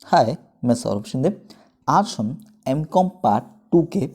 हाय, मैं सौरभ शिंदे। आज हम एमकॉम पार्ट 2 के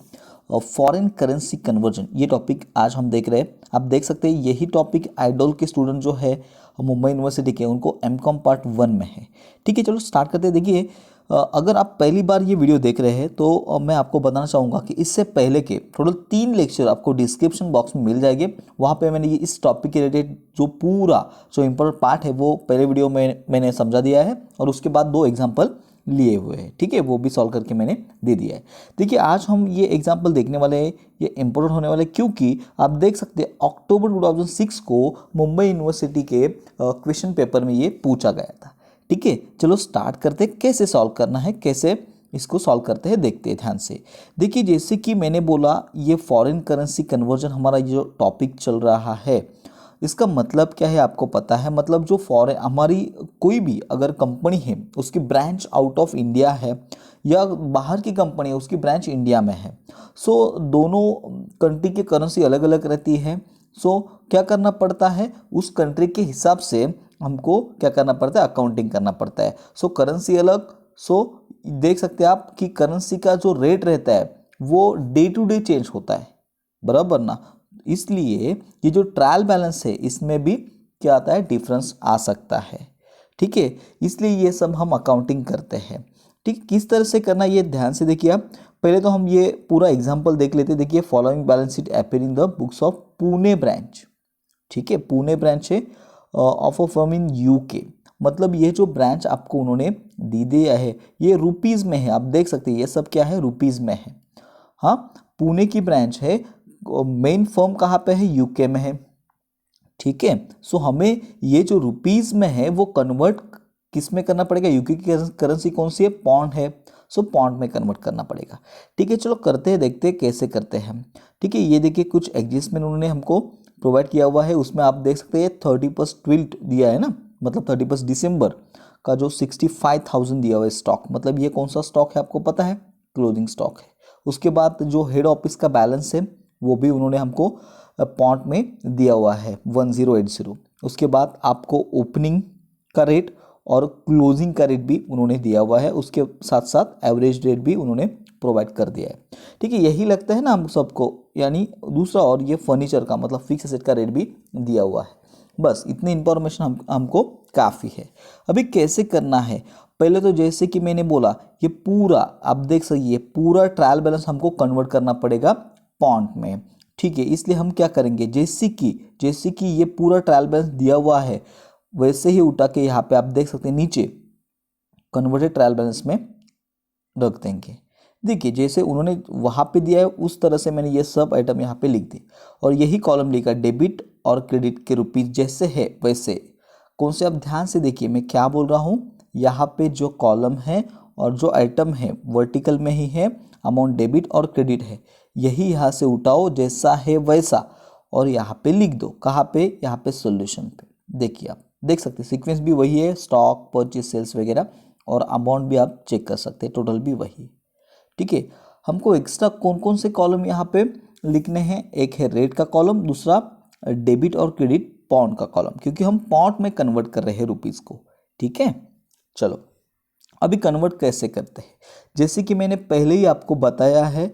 फॉरेन करेंसी कन्वर्जन ये टॉपिक आज हम देख रहे हैं। आप देख सकते हैं यही टॉपिक आइडोल के स्टूडेंट जो है मुंबई यूनिवर्सिटी के उनको एमकॉम पार्ट 1 में है। ठीक है, चलो स्टार्ट करते हैं। देखिए, अगर आप पहली बार ये वीडियो देख रहे हैं तो मैं आपको बताना चाहूँगा कि इससे पहले के टोटल 3 लेक्चर आपको डिस्क्रिप्शन बॉक्स में मिल जाएंगे। वहाँ पे मैंने ये इस टॉपिक के रिलेटेड जो इम्पोर्टेंट पार्ट है वो पहले वीडियो में मैंने समझा दिया है और उसके बाद 2 एग्जाम्पल लिए हुए हैं। ठीक है, वो भी सॉल्व करके मैंने दे दिया है। देखिए, आज हम ये एग्जाम्पल देखने वाले हैं, ये इंपॉर्टेंट होने वाले क्योंकि आप देख सकते हैं अक्टूबर 2006 को मुंबई यूनिवर्सिटी के क्वेश्चन पेपर में ये पूछा गया था। ठीक है, चलो स्टार्ट करते हैं। कैसे सॉल्व करना है, कैसे इसको सॉल्व करते हैं देखते हैं ध्यान से। देखिए, जैसे कि मैंने बोला ये फॉरेन करेंसी कन्वर्जन हमारा जो टॉपिक चल रहा है, इसका मतलब क्या है आपको पता है? मतलब जो फॉरेन हमारी कोई भी अगर कंपनी है उसकी ब्रांच आउट ऑफ इंडिया है या बाहर की कंपनी है उसकी ब्रांच इंडिया में है, सो दोनों कंट्री की करेंसी अलग अलग रहती है। सो क्या करना पड़ता है, उस कंट्री के हिसाब से हमको क्या करना पड़ता है, अकाउंटिंग करना पड़ता है। सो करेंसी अलग। सो देख सकते हैं आप कि करेंसी का जो रेट रहता है वो डे टू डे चेंज होता है, बराबर ना। इसलिए ये जो ट्रायल बैलेंस है इसमें भी क्या आता है, डिफरेंस आ सकता है। ठीक है, इसलिए ये सब हम अकाउंटिंग करते हैं। ठीक, किस तरह से करना ये ध्यान से देखिए आप। पहले तो हम ये पूरा एग्जांपल देख लेते हैं। देखिए, following balance sheet appear in the books of Pune branch. ठीक है, पुणे ब्रांच है of a firm in UK. मतलब ये जो ब्रांच आपको उन्होंने दी दिया है ये रुपीज़ में है। आप देख सकते हैं ये सब क्या है, रुपीज़ में है। हाँ, पुणे की ब्रांच है। मेन फर्म कहाँ पे है, यूके में है। ठीक है, सो हमें ये जो रुपीज़ में है वो कन्वर्ट किस में करना पड़ेगा, यूके की करेंसी कौन सी है, पौंड है। सो पौंड में कन्वर्ट करना पड़ेगा। ठीक है, चलो करते हैं, देखते हैं कैसे करते हैं हम। ठीक है, ये देखिए कुछ एडजस्टमेंट उन्होंने हमको प्रोवाइड किया हुआ है। उसमें आप देख सकते हैं 31 दिया है ना, मतलब 31 दिसंबर का जो 65,000 दिया हुआ है स्टॉक। मतलब ये कौन सा स्टॉक है आपको पता है, क्लोजिंग स्टॉक है। उसके बाद जो हेड ऑफिस का बैलेंस है वो भी उन्होंने हमको पॉइंट में दिया हुआ है 1080। उसके बाद आपको ओपनिंग का रेट और क्लोजिंग का रेट भी उन्होंने दिया हुआ है। उसके साथ साथ एवरेज रेट भी उन्होंने प्रोवाइड कर दिया है। ठीक है, यही लगता है ना हम सबको, यानी दूसरा और ये फर्नीचर का मतलब फिक्स एसेट का रेट भी दिया हुआ है। बस इतनी इंफॉर्मेशन हमको काफ़ी है। अभी कैसे करना है, पहले तो जैसे कि मैंने बोला ये पूरा आप देख सकिए पूरा ट्रायल बैलेंस हमको कन्वर्ट करना पड़ेगा पॉइंट में। ठीक है, इसलिए हम क्या करेंगे, जैसे कि ये पूरा ट्रायल बैलेंस दिया हुआ है वैसे ही उठा के यहाँ पे आप देख सकते हैं नीचे कन्वर्टेड ट्रायल बैलेंस में रख देंगे। देखिए, जैसे उन्होंने वहाँ पे दिया है उस तरह से मैंने ये सब आइटम यहाँ पे लिख दी और यही कॉलम लिखा डेबिट और क्रेडिट के रुपीज जैसे है वैसे। कौन से, आप ध्यान से देखिए मैं क्या बोल रहा हूँ। यहाँ पे जो कॉलम है और जो आइटम है वर्टिकल में ही है, अमाउंट डेबिट और क्रेडिट है, यही यहाँ से उठाओ जैसा है वैसा और यहाँ पे लिख दो। कहाँ पे, यहाँ पे सोल्यूशन पे। देखिए आप देख सकते हैं सीक्वेंस भी वही है, स्टॉक परचेज सेल्स वगैरह, और अमाउंट भी आप चेक कर सकते हैं, टोटल भी वही है। ठीक है, हमको एक्स्ट्रा कौन कौन से कॉलम यहाँ पे लिखने हैं, एक है रेट का कॉलम, दूसरा डेबिट और क्रेडिट पाउंड का कॉलम, क्योंकि हम पाउंड में कन्वर्ट कर रहे हैं रुपीज़ को। ठीक है, चलो अभी कन्वर्ट कैसे करते हैं। जैसे कि मैंने पहले ही आपको बताया है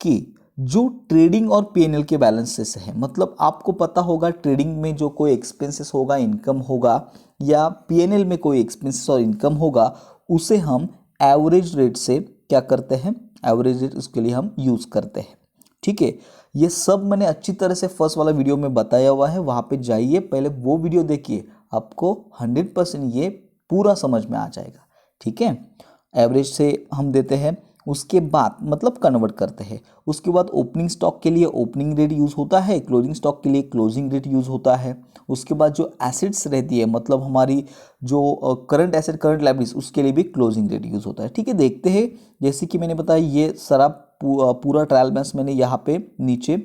कि जो ट्रेडिंग और पीएनएल के बैलेंसेस है, मतलब आपको पता होगा ट्रेडिंग में जो कोई एक्सपेंसेस होगा, इनकम होगा, या पीएनएल में कोई एक्सपेंसेस और इनकम होगा, उसे हम एवरेज रेट से क्या करते हैं, एवरेज रेट उसके लिए हम यूज़ करते हैं। ठीक है, ये सब मैंने अच्छी तरह से फर्स्ट वाला वीडियो में बताया हुआ है, वहाँ पे जाइए पहले वो वीडियो देखिए, आपको 100% ये पूरा समझ में आ जाएगा। ठीक है, एवरेज से हम देते हैं, उसके बाद मतलब कन्वर्ट करते हैं। उसके बाद ओपनिंग स्टॉक के लिए ओपनिंग रेट यूज़ होता है, क्लोजिंग स्टॉक के लिए क्लोजिंग रेट यूज़ होता है। उसके बाद जो एसेट्स रहती है, मतलब हमारी जो करंट एसेट करंट लायबिलिटीज, उसके लिए भी क्लोजिंग रेट यूज़ होता है। ठीक है, देखते हैं। जैसे कि मैंने बताया ये सारा पूरा ट्रायल बैलेंस मैंने यहाँ पे नीचे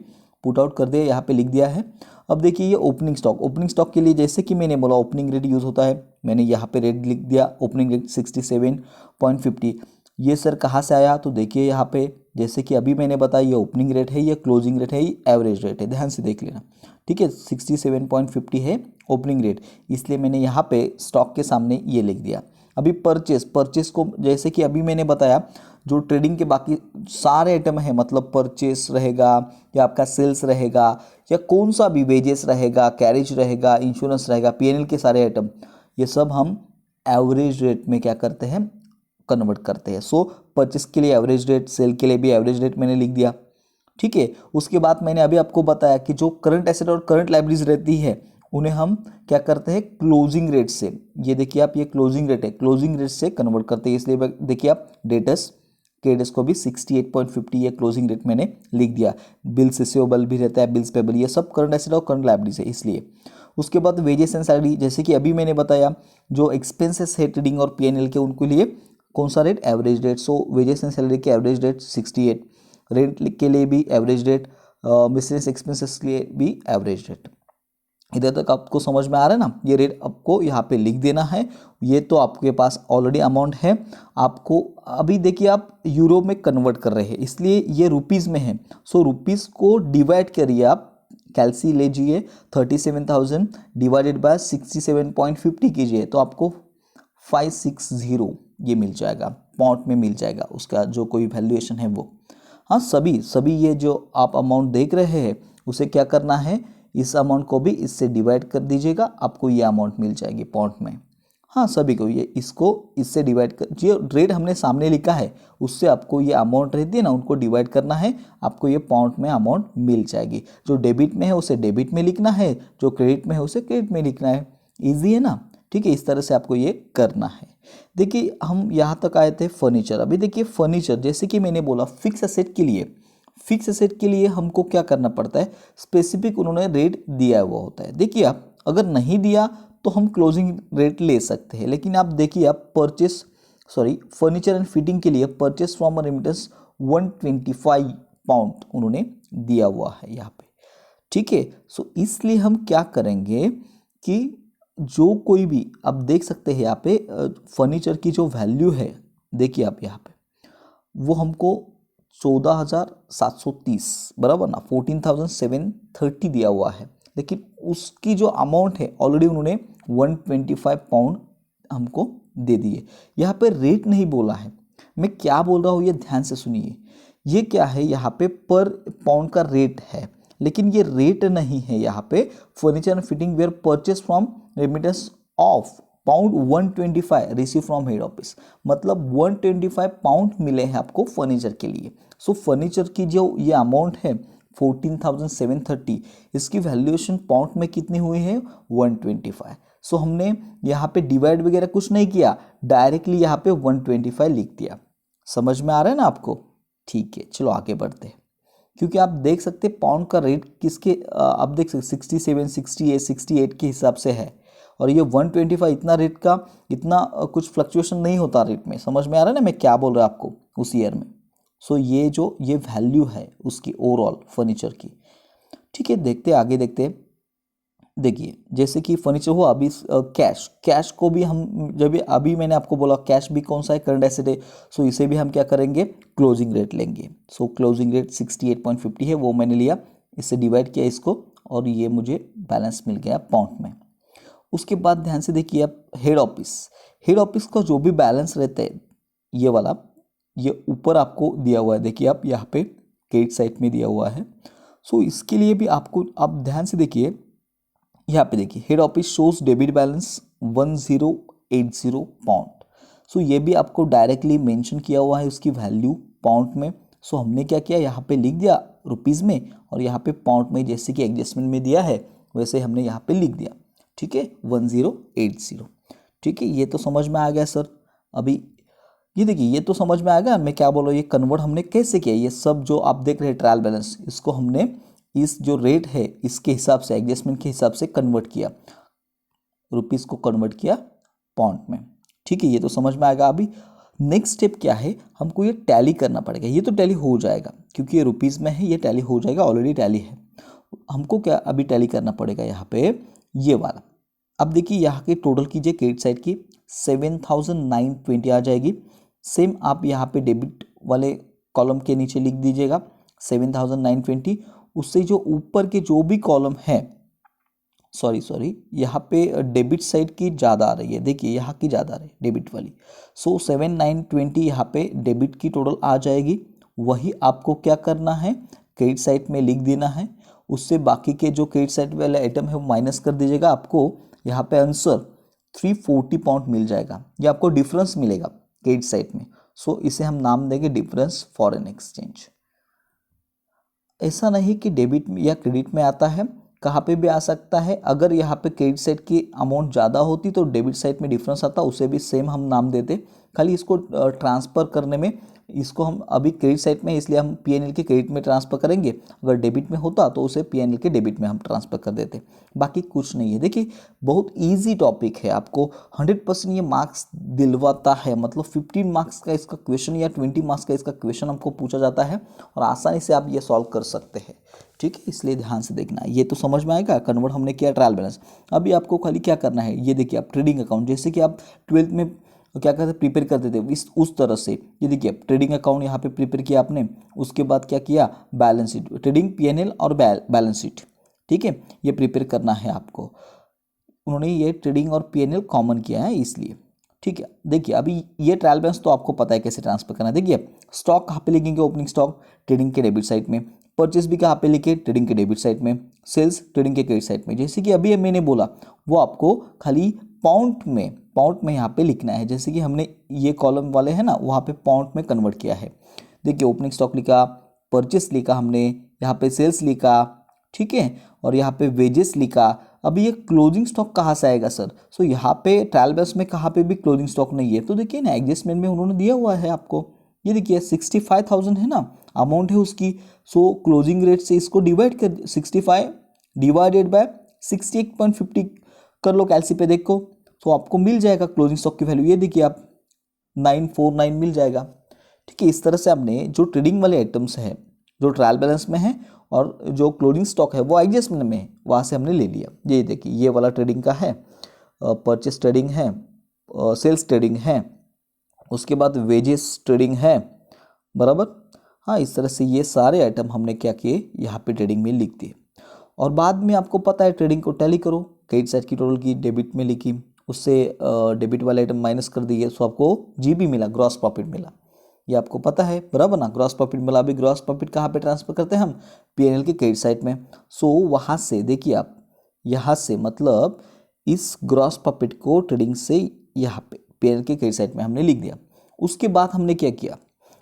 पुट आउट कर दिया, यहाँ पे लिख दिया है। अब देखिए ये ओपनिंग स्टॉक के लिए जैसे कि मैंने बोला ओपनिंग रेट यूज़ होता है, मैंने यहाँ पे रेट लिख दिया, ओपनिंग रेट 67.50। ये सर कहाँ से आया, तो देखिए यहाँ पे जैसे कि अभी मैंने बताया ये ओपनिंग रेट है, ये क्लोजिंग रेट है, ये एवरेज रेट है, ध्यान से देख लेना। ठीक है, 67.50 है ओपनिंग रेट, इसलिए मैंने यहाँ पे स्टॉक के सामने ये लिख दिया। अभी परचेस को जैसे कि अभी मैंने बताया, जो ट्रेडिंग के बाकी सारे आइटम है, मतलब परचेस रहेगा या आपका सेल्स रहेगा या कौन सा भी वेजेस रहेगा, कैरेज रहेगा, इंश्योरेंस रहेगा, पीएनएल के सारे आइटम, ये सब हम एवरेज रेट में क्या करते हैं, कन्वर्ट करते हैं। सो परचेस के लिए एवरेज रेट, सेल के लिए भी एवरेज रेट मैंने लिख दिया। ठीक है, उसके बाद मैंने अभी आपको बताया कि जो करंट एसेट और करंट लायबिलिटीज रहती है उन्हें हम क्या करते हैं, क्लोजिंग रेट से, ये देखिए आप, ये क्लोजिंग रेट है, क्लोजिंग रेट से कन्वर्ट करते हैं। इसलिए देखिए आप डेटस क्रेडिट्स को भी 68.50 ये क्लोजिंग रेट मैंने लिख दिया। बिल्स रिसीवेबल भी रहता है, बिल्स पेबल, ये सब करंट एसेट और करंट लायबिलिटीज है इसलिए। उसके बाद वेजेस एंड सैलरी, जैसे कि अभी मैंने बताया जो एक्सपेंसेस है ट्रेडिंग और पीएनएल के, उनके लिए कौन सा rate, average rate. So wages and salary के एवरेज रेट 68, रेंट के लिए भी एवरेज रेट, मिसलेनियस एक्सपेंसेस के लिए भी एवरेज रेट। इधर तक आपको समझ में आ रहा है ना, ये रेट आपको यहाँ पे लिख देना है। ये तो आपके पास ऑलरेडी अमाउंट है, आपको अभी देखिए आप यूरो में कन्वर्ट कर रहे हैं इसलिए ये रुपीज़ में है। सो रुपीज़ को डिवाइड करिए आप, कैलसी लीजिए 37,000 डिवाइडेड बाय 67.50 कीजिए तो आपको 560 ये मिल जाएगा, पाउंड में मिल जाएगा, उसका जो कोई वैल्यूएशन है वो। हाँ, सभी ये जो आप अमाउंट देख रहे हैं उसे क्या करना है, इस अमाउंट को भी इससे डिवाइड कर दीजिएगा, आपको ये अमाउंट मिल जाएगी पाउंड में। हाँ, सभी को ये इसको इससे डिवाइड कर, जो रेट हमने सामने लिखा है उससे आपको ये अमाउंट रहती है ना, उनको डिवाइड करना है, आपको ये पाउंड में अमाउंट मिल जाएगी। जो डेबिट में है उसे डेबिट में लिखना है, जो क्रेडिट में है उसे क्रेडिट में लिखना है। ईजी है ना, ठीक है, इस तरह से आपको ये करना है। देखिए हम यहाँ तक आए थे फर्नीचर। अभी देखिए फर्नीचर, जैसे कि मैंने बोला फिक्स एसेट के लिए हमको क्या करना पड़ता है, स्पेसिफिक उन्होंने रेट दिया हुआ होता है। देखिए आप अगर नहीं दिया तो हम क्लोजिंग रेट ले सकते हैं, लेकिन आप देखिए आप फर्नीचर एंड फिटिंग के लिए परचेस फ्रॉम रेमिटेंस 125 पाउंड उन्होंने दिया हुआ है यहाँ पे। ठीक है, सो इसलिए हम क्या करेंगे कि जो कोई भी आप देख सकते हैं यहाँ पे फर्नीचर की जो वैल्यू है, देखिए आप यहाँ पे वो हमको 14,730 बराबर ना 14,730 दिया हुआ है, लेकिन उसकी जो अमाउंट है ऑलरेडी उन्होंने 125 पाउंड हमको दे दिए। यहाँ पे रेट नहीं बोला है, मैं क्या बोल रहा हूँ ये ध्यान से सुनिए। ये क्या है, यहाँ पे पर पाउंड का रेट है, लेकिन ये रेट नहीं है। यहाँ पे furniture and fitting were purchase from remittance of pound 125 receive from head office, मतलब 125 पाउंड मिले हैं आपको फर्नीचर के लिए। सो फर्नीचर की जो ये अमाउंट है 14,730, इसकी वैल्यूएशन पाउंड में कितनी हुई है, 125। सो हमने यहाँ पे डिवाइड वगैरह कुछ नहीं किया, डायरेक्टली यहाँ पे 125 लिख दिया। समझ में आ रहा है ना आपको? ठीक है, चलो आगे बढ़ते हैं। क्योंकि आप देख सकते पाउंड का रेट किसके, आप देख सकते 67, 68, 68 के हिसाब से है, और ये 125 इतना रेट का इतना कुछ फ्लक्चुएशन नहीं होता रेट में। समझ में आ रहा है ना मैं क्या बोल रहा हूँ आपको उस ईयर में। सो ये वैल्यू है उसकी ओवरऑल फर्नीचर की। ठीक है, देखते आगे देखते। देखिए जैसे कि फर्नीचर हुआ, अभी कैश को भी हम जब अभी मैंने आपको बोला कैश भी कौन सा है, करंट एसेट है। सो इसे भी हम क्या करेंगे, क्लोजिंग रेट लेंगे। सो क्लोजिंग रेट 68.50 है, वो मैंने लिया, इससे डिवाइड किया इसको, और ये मुझे बैलेंस मिल गया पाउंड में। उसके बाद ध्यान से देखिए आप हेड ऑफिस का जो भी बैलेंस रहता है ये वाला, ये ऊपर आपको दिया हुआ है। देखिए आप यहाँ पे क्रेडिट साइड में दिया हुआ है। सो इसके लिए भी आपको आप ध्यान से देखिए, यहाँ पे देखिए head office shows debit balance 1080 pound. So ये भी आपको डायरेक्टली मेंशन किया हुआ है उसकी वैल्यू पाउंड में। सो हमने क्या किया, यहाँ पे लिख दिया रुपीज़ में, और यहाँ पे पाउंड में जैसे कि एडजस्टमेंट में दिया है वैसे हमने यहाँ पे लिख दिया। ठीक है, 1080। ठीक है, ये तो समझ में आ गया सर। अभी ये देखिए ये तो समझ में आ गया मैं क्या बोल रहा हूँ, ये कन्वर्ट हमने कैसे किया, ये सब जो आप देख रहे हैं ट्रायल बैलेंस, इसको हमने इस जो रेट है इसके हिसाब से, एडजस्टमेंट के हिसाब से कन्वर्ट किया, रुपीज़ को कन्वर्ट किया पाउंड में। ठीक है, ये तो समझ में आएगा। अभी नेक्स्ट स्टेप क्या है, हमको ये टैली करना पड़ेगा। ये तो टैली हो जाएगा क्योंकि ये रुपीज़ में है, ये टैली हो जाएगा, ऑलरेडी टैली है। हमको क्या अभी टैली करना पड़ेगा यहाँ पे ये वाला। अब देखिए यहाँ के टोटल कीजिए, क्रेडिट साइड की 7,920 आ जाएगी। सेम आप यहाँ पे डेबिट वाले कॉलम के नीचे लिख दीजिएगा 7,920। उससे जो ऊपर के जो भी कॉलम है सॉरी यहाँ पे डेबिट साइड की ज़्यादा आ रही है, देखिए यहाँ की ज़्यादा आ रही है डेबिट वाली। सो 7,920 यहाँ पे डेबिट की टोटल आ जाएगी। वही आपको क्या करना है, क्रेडिट साइड में लिख देना है। उससे बाकी के जो क्रेडिट साइड वाले आइटम है वो माइनस कर दीजिएगा। आपको यहाँ पे आंसर 340 पाउंड मिल जाएगा। ये आपको डिफरेंस मिलेगा क्रेडिट साइड में। सो इसे हम नाम देंगे डिफरेंस फॉरेन एक्सचेंज। ऐसा नहीं कि डेबिट या क्रेडिट में आता है, कहाँ पे भी आ सकता है। अगर यहाँ पे क्रेडिट साइड की अमाउंट ज़्यादा होती तो डेबिट साइड में डिफरेंस आता, उसे भी सेम हम नाम देते। खाली इसको ट्रांसफ़र करने में, इसको हम अभी क्रेडिट साइड में इसलिए हम पीएनएल के क्रेडिट में ट्रांसफ़र करेंगे। अगर डेबिट में होता तो उसे पीएनएल के डेबिट में हम ट्रांसफ़र कर देते। बाकी कुछ नहीं है। देखिए बहुत ईजी टॉपिक है, आपको 100% ये मार्क्स दिलवाता है। मतलब 15 मार्क्स का इसका क्वेश्चन या 20 मार्क्स का इसका क्वेश्चन हमको पूछा जाता है और आसानी से आप ये सॉल्व कर सकते हैं। ठीक है, इसलिए ध्यान से देखना। ये तो समझ में आएगा, कन्वर्ट हमने किया ट्रायल बैलेंस। अभी आपको खाली क्या करना है, ये देखिए आप ट्रेडिंग अकाउंट, जैसे कि आप 12th में क्या करते प्रिपेयर करते थे इस उस तरह से। ये देखिए ट्रेडिंग अकाउंट यहाँ पे प्रिपेयर किया आपने। उसके बाद क्या किया, बैलेंस शीट, ट्रेडिंग पीएनएल और बैलेंस शीट। ठीक है, ये प्रिपेयर करना है आपको। उन्होंने ये ट्रेडिंग और पीएनएल कॉमन किया है इसलिए। ठीक है, देखिए अभी ये ट्रायल बैलेंस तो आपको पता है कैसे ट्रांसफर करना है। देखिए स्टॉक कहाँ पे लिखेंगे, ओपनिंग स्टॉक ट्रेडिंग के डेबिट साइड में, परचेस भी कहाँ पे लिखे, ट्रेडिंग के डेबिट साइड में, सेल्स ट्रेडिंग के क्रेडिट साइड में। जैसे कि अभी मैंने बोला वो आपको खाली पाउंड में यहाँ पे लिखना है। जैसे कि हमने ये कॉलम वाले हैं ना, वहाँ पे पाउंड में कन्वर्ट किया है। देखिए ओपनिंग स्टॉक लिखा, परचेस लिखा हमने, यहाँ पे सेल्स लिखा, ठीक है, और यहाँ पे वेजेस लिखा। अब ये क्लोजिंग स्टॉक कहाँ से आएगा सर? सो यहाँ पे ट्रायल बैलेंस में कहाँ पे भी क्लोजिंग स्टॉक नहीं है। तो देखिए ना एडजस्टमेंट में उन्होंने दिया हुआ है आपको। ये देखिए 65,000 है ना अमाउंट है उसकी। सो क्लोजिंग रेट से इसको डिवाइड कर, 65 डिवाइडेड बाय 68.50 कर लो कैलसी पे देखो, तो आपको मिल जाएगा क्लोजिंग स्टॉक की वैल्यू। ये देखिए आप 949 मिल जाएगा। ठीक है, इस तरह से आपने जो ट्रेडिंग वाले आइटम्स है जो ट्रायल बैलेंस में है और जो क्लोजिंग स्टॉक है वो एडजस्टमेंट में है, वहाँ से हमने ले लिया। ये देखिए ये वाला ट्रेडिंग का है, परचेस ट्रेडिंग है, सेल्स ट्रेडिंग है, उसके बाद वेजेस ट्रेडिंग है, बराबर। हाँ, इस तरह से ये सारे आइटम हमने क्या किए यहाँ पे ट्रेडिंग में लिख दिए। और बाद में आपको पता है ट्रेडिंग को टैली करो, क्रेडिट साइड की टोटल की डेबिट में लिखी, उससे डेबिट वाले आइटम माइनस कर दिए, सो आपको जीबी मिला, ग्रॉस प्रॉफिट मिला। ये आपको पता है बराबर ना, ग्रॉस प्रॉफिट मिला। अभी ग्रॉस प्रॉफिट कहाँ पे ट्रांसफर करते हैं हम, पीएनएल के क्रेडिट साइड में। सो वहाँ से देखिए आप, यहाँ से मतलब इस ग्रॉस प्रॉफिट को ट्रेडिंग से यहाँ पे पीएनएल के क्रेडिट साइड में हमने लिख दिया। उसके बाद हमने क्या किया,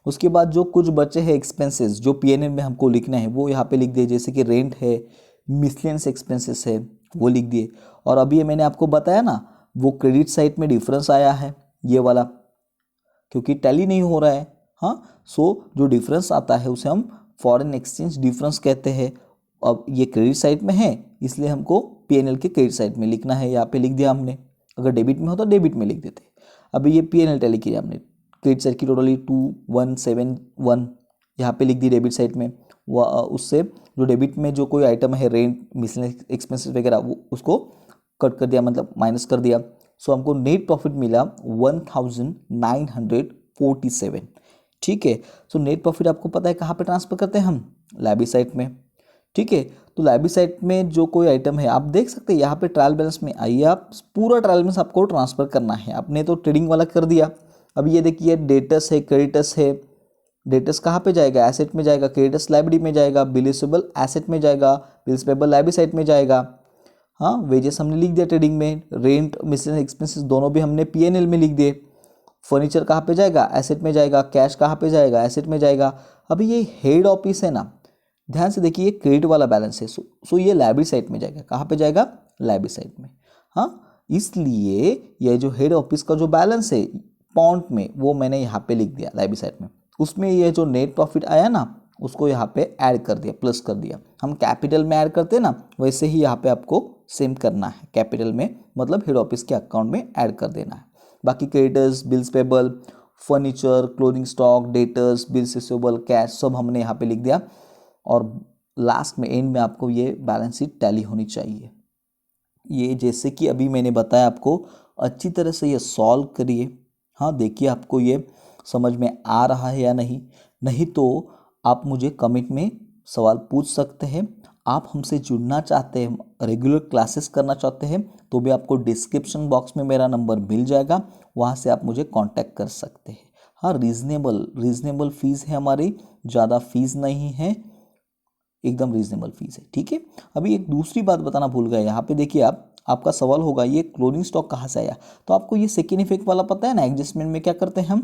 उसके बाद जो कुछ बचे हैं एक्सपेंसेस जो पीएनएल में हमको लिखना है वो यहाँ पे लिख दिए। जैसे कि रेंट है, मिसलेनियस एक्सपेंसेस है, वो लिख दिए। और अभी ये मैंने आपको बताया ना वो क्रेडिट साइड में डिफरेंस आया है ये वाला, क्योंकि टैली नहीं हो रहा है। हाँ, सो जो डिफरेंस आता है उसे हम फॉरेन एक्सचेंज डिफरेंस कहते हैं। अब ये क्रेडिट साइड में है इसलिए हमको पीएनएल के क्रेडिट साइड में लिखना है, यहाँ पे लिख दिया हमने। अगर डेबिट में होता डेबिट में लिख देते। अभी ये पीएनएल टैली किया हमने, क्रेडिट साइड की टोटली 2171 यहाँ पे लिख दी डेबिट साइड में। वह उससे जो डेबिट में जो कोई आइटम है रेंट मिसलेनियस एक्सपेंसेस वगैरह वो उसको कट कर दिया, मतलब माइनस कर दिया। सो हमको नेट प्रॉफिट मिला 1947। ठीक है, सो नेट प्रॉफिट आपको पता है कहाँ पे ट्रांसफर करते हैं हम, लायबिलिटी साइड में। ठीक है, तो लायबिलिटी साइड में जो कोई आइटम है आप देख सकते हैं यहाँ पे ट्रायल बैलेंस में आइए, आप पूरा ट्रायल बैलेंस आपको ट्रांसफर करना है। आपने तो ट्रेडिंग वाला कर दिया। अब ये देखिए डेटस है, क्रेडिटस है। डेटस कहाँ पे जाएगा, एसेट में जाएगा, क्रेडिटस लायबिलिटी में जाएगा, बिलेसेबल एसेट में जाएगा, बिल्स पेबल लायबिलिटी साइड में जाएगा। हाँ, वेजेस हमने लिख दिया ट्रेडिंग में, रेंट मिसलेनियस एक्सपेंसेस दोनों भी हमने पीएनएल में लिख दिए। फर्नीचर कहाँ पे जाएगा, एसेट में जाएगा, कैश कहाँ पे जाएगा, एसेट में जाएगा। अभी ये हेड ऑफिस है ना, ध्यान से देखिए ये क्रेडिट वाला बैलेंस है। सो ये लायबिलिटी साइड में जाएगा, कहाँ पे जाएगा, लायबिलिटी साइड में। हाँ, इसलिए ये जो हेड ऑफिस का जो बैलेंस है पाउंड में वो मैंने यहाँ पे लिख दिया लायबिलिटी साइड में। उसमें ये जो नेट प्रॉफिट आया ना उसको यहाँ पे ऐड कर दिया, प्लस कर दिया। हम कैपिटल में ऐड करते हैं ना वैसे ही यहाँ पे आपको सेम करना है, कैपिटल में मतलब हेड ऑफिस के अकाउंट में ऐड कर देना है। बाकी creditors, bills payable, furniture, clothing stock, debtors, bills receivable, cash सब हमने यहाँ पे लिख दिया। और लास्ट में एंड में आपको ये बैलेंस शीट टैली होनी चाहिए। ये जैसे कि अभी मैंने बताया आपको अच्छी तरह से ये सॉल्व करिए। हाँ, देखिए आपको ये समझ में आ रहा है या नहीं। नहीं तो आप मुझे कमेंट में सवाल पूछ सकते हैं। आप हमसे जुड़ना चाहते हैं, रेगुलर क्लासेस करना चाहते हैं, तो भी आपको डिस्क्रिप्शन बॉक्स में मेरा नंबर मिल जाएगा, वहाँ से आप मुझे कांटेक्ट कर सकते हैं। हाँ, रीज़नेबल फ़ीस है हमारी, ज़्यादा फीस नहीं है, एकदम रीजनेबल फीस है। ठीक है, अभी एक दूसरी बात बताना भूल गए, यहाँ पे देखिए आपका सवाल होगा ये क्लोनिंग स्टॉक कहाँ से आया। तो आपको ये सेकेंड इफेक्ट वाला पता है ना, एडजस्टमेंट में क्या करते हैं हम,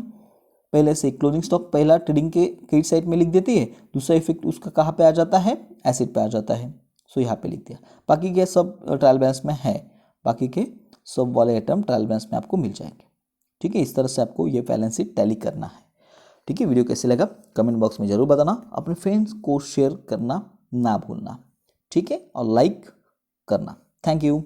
पहले से क्लोनिंग स्टॉक पहला ट्रेडिंग के क्रेडिट साइड में लिख देती है, दूसरा इफेक्ट उसका कहाँ पे आ जाता है, एसिड पे आ जाता है। सो यहाँ पे लिख दिया, बाकी के सब ट्रायल बैलेंस में है, बाकी के सब वाले आइटम ट्रायल बैलेंस में आपको मिल जाएंगे। ठीक है, इस तरह से आपको ये बैलेंस शीट टैली करना है। ठीक है, वीडियो कैसे लगा कमेंट बॉक्स में जरूर बताना, अपने फ्रेंड्स को शेयर करना ना भूलना। ठीक है, और लाइक करना। Thank you.